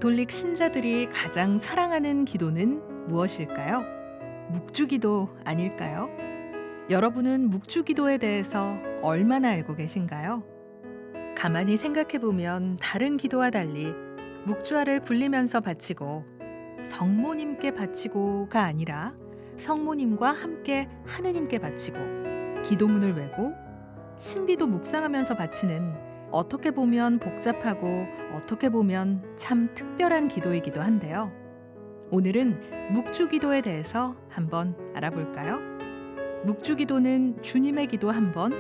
가톨릭 신자들이 가장 사랑하는 기도는 무엇일까요? 묵주기도 아닐까요? 여러분은 묵주기도에 대해서 얼마나 알고 계신가요? 가만히 생각해보면 다른 기도와 달리 묵주알을 굴리면서 바치고 성모님께 바치고가 아니라 성모님과 함께 하느님께 바치고 기도문을 외고 신비도 묵상하면서 바치는 어떻게 보면 복잡하고 어떻게 보면 참 특별한 기도이기도 한데요. 오늘은 묵주기도에 대해서 한번 알아볼까요? 묵주기도는 주님의 기도 1번,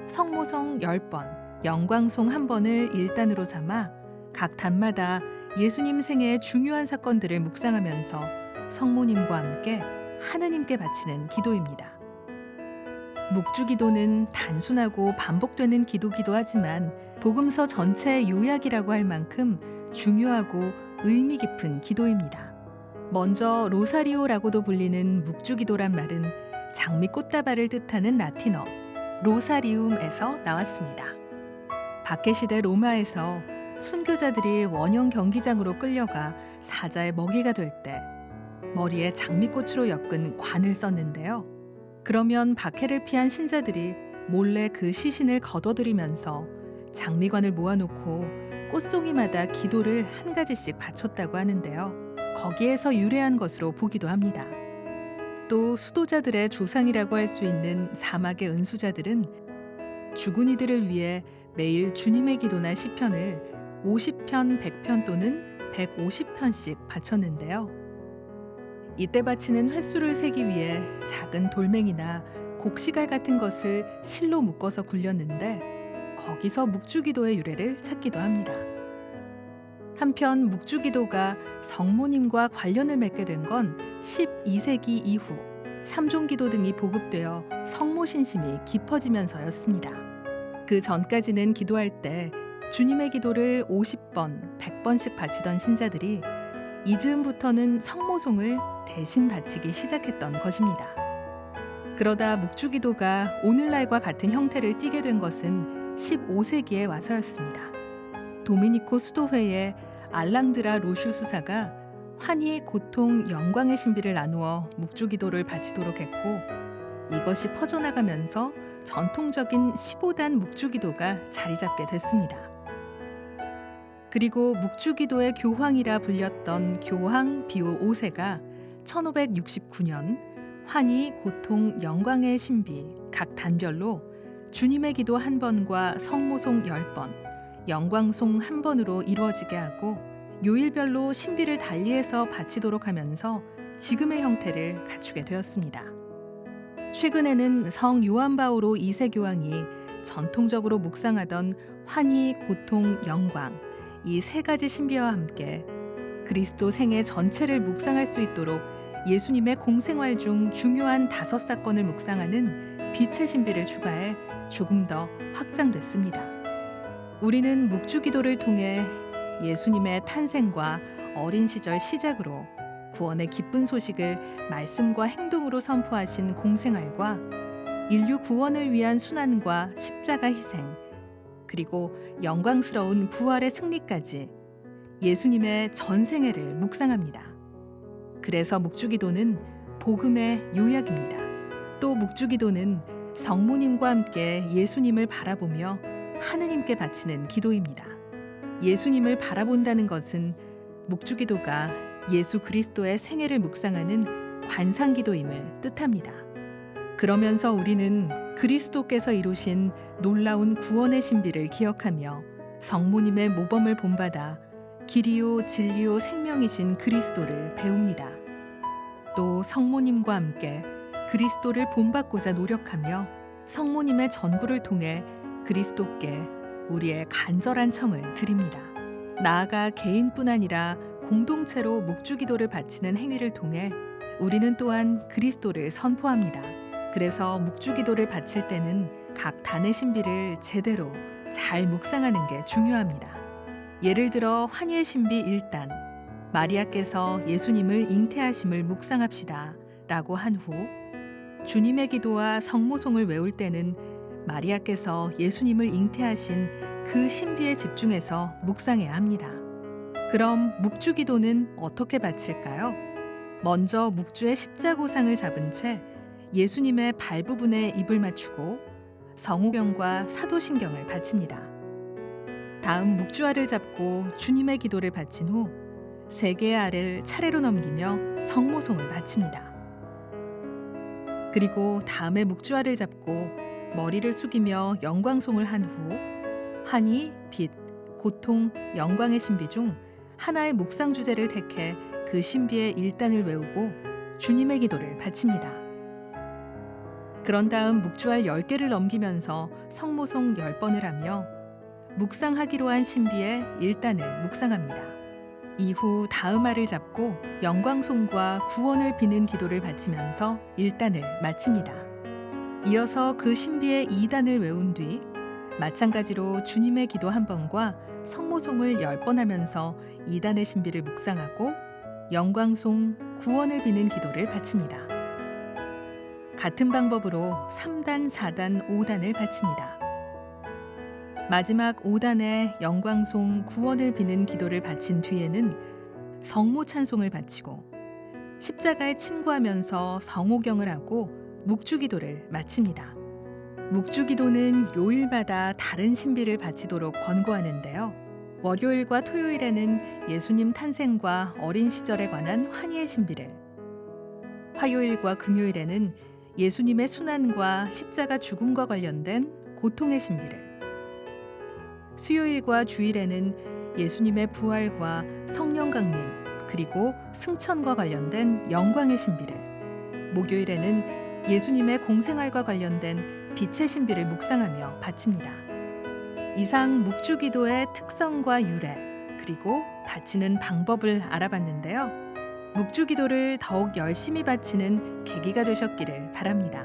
성모성 10번, 영광송 1번을 일단으로 삼아 각 단마다 예수님 생애의 중요한 사건들을 묵상하면서 성모님과 함께 하느님께 바치는 기도입니다. 묵주기도는 단순하고 반복되는 기도기도 하지만 복음서 전체의 요약이라고 할 만큼 중요하고 의미 깊은 기도입니다. 먼저 로사리오라고도 불리는 묵주기도란 말은 장미꽃다발을 뜻하는 라틴어 로사리움에서 나왔습니다. 박해시대 로마에서 순교자들이 원형 경기장으로 끌려가 사자의 먹이가 될 때 머리에 장미꽃으로 엮은 관을 썼는데요. 그러면 박해를 피한 신자들이 몰래 그 시신을 거둬들이면서 장미관을 모아놓고 꽃송이마다 기도를 한 가지씩 바쳤다고 하는데요. 거기에서 유래한 것으로 보기도 합니다. 또 수도자들의 조상이라고 할 수 있는 사막의 은수자들은 죽은 이들을 위해 매일 주님의 기도나 시편을 50편, 100편 또는 150편씩 바쳤는데요. 이때 바치는 횟수를 세기 위해 작은 돌멩이나 곡시갈 같은 것을 실로 묶어서 굴렸는데 거기서 묵주기도의 유래를 찾기도 합니다. 한편 묵주기도가 성모님과 관련을 맺게 된 건 12세기 이후 삼종기도 등이 보급되어 성모 신심이 깊어지면서였습니다. 그 전까지는 기도할 때 주님의 기도를 50번, 100번씩 바치던 신자들이 이 즈음부터는 성모송을 대신 바치기 시작했던 것입니다. 그러다 묵주기도가 오늘날과 같은 형태를 띠게 된 것은 15세기에 와서였습니다. 도미니코 수도회의 알랑드라 로슈 수사가 환희, 고통, 영광의 신비를 나누어 묵주기도를 바치도록 했고 이것이 퍼져나가면서 전통적인 15단 묵주기도가 자리 잡게 됐습니다. 그리고 묵주기도의 교황이라 불렸던 교황 비오 5세가 1569년 환희, 고통, 영광의 신비 각 단별로 주님의 기도 1번과 성모송 10번, 영광송 1번으로 이루어지게 하고 요일별로 신비를 달리해서 바치도록 하면서 지금의 형태를 갖추게 되었습니다. 최근에는 성 요한 바오로 2세 교황이 전통적으로 묵상하던 환희, 고통, 영광 이 세 가지 신비와 함께 그리스도 생애 전체를 묵상할 수 있도록 예수님의 공생활 중 중요한 5사건을 묵상하는 빛의 신비를 추가해 조금 더 확장됐습니다. 우리는 묵주기도를 통해 예수님의 탄생과 어린 시절 시작으로 구원의 기쁜 소식을 말씀과 행동으로 선포하신 공생활과 인류 구원을 위한 순환과 십자가 희생 그리고 영광스러운 부활의 승리까지 예수님의 전생애를 묵상합니다. 그래서 묵주기도는 복음의 요약입니다. 또 묵주기도는 성모님과 함께 예수님을 바라보며 하느님께 바치는 기도입니다. 예수님을 바라본다는 것은 묵주기도가 예수 그리스도의 생애를 묵상하는 관상기도임을 뜻합니다. 그러면서 우리는 그리스도께서 이루신 놀라운 구원의 신비를 기억하며 성모님의 모범을 본받아 길이요 진리요 생명이신 그리스도를 배웁니다. 또 성모님과 함께 그리스도를 본받고자 노력하며 성모님의 전구를 통해 그리스도께 우리의 간절한 청을 드립니다. 나아가 개인뿐 아니라 공동체로 묵주기도를 바치는 행위를 통해 우리는 또한 그리스도를 선포합니다. 그래서 묵주기도를 바칠 때는 각 단의 신비를 제대로 잘 묵상하는 게 중요합니다. 예를 들어 환희의 신비 1단 마리아께서 예수님을 잉태하심을 묵상합시다 라고 한 후 주님의 기도와 성모송을 외울 때는 마리아께서 예수님을 잉태하신 그 신비에 집중해서 묵상해야 합니다. 그럼 묵주기도는 어떻게 바칠까요? 먼저 묵주의 십자고상을 잡은 채 예수님의 발 부분에 입을 맞추고 성호경과 사도신경을 바칩니다. 다음 묵주알을 잡고 주님의 기도를 바친 후 세 개의 알을 차례로 넘기며 성모송을 바칩니다. 그리고 다음에 묵주알을 잡고 머리를 숙이며 영광송을 한 후 환희, 빛, 고통, 영광의 신비 중 하나의 묵상 주제를 택해 그 신비의 일단을 외우고 주님의 기도를 바칩니다. 그런 다음 묵주알 10개를 넘기면서 성모송 10번을 하며 묵상하기로 한 신비의 일단을 묵상합니다. 이후 다음 알을 잡고 영광송과 구원을 비는 기도를 바치면서 일단을 마칩니다. 이어서 그 신비의 2단을 외운 뒤 마찬가지로 주님의 기도 한 번과 성모송을 10번 하면서 2단의 신비를 묵상하고 영광송, 구원을 비는 기도를 바칩니다. 같은 방법으로 3단, 4단, 5단을 바칩니다. 마지막 5단에 영광송, 구원을 비는 기도를 바친 뒤에는 성모 찬송을 바치고 십자가에 친구하면서 성호경을 하고 묵주기도를 마칩니다. 묵주기도는 요일마다 다른 신비를 바치도록 권고하는데요. 월요일과 토요일에는 예수님 탄생과 어린 시절에 관한 환희의 신비를, 화요일과 금요일에는 예수님의 순환과 십자가 죽음과 관련된 고통의 신비를, 수요일과 주일에는 예수님의 부활과 성령 강림 그리고 승천과 관련된 영광의 신비를, 목요일에는 예수님의 공생활과 관련된 빛의 신비를 묵상하며 바칩니다. 이상 묵주기도의 특성과 유래 그리고 바치는 방법을 알아봤는데요. 묵주기도를 더욱 열심히 바치는 계기가 되셨기를 바랍니다.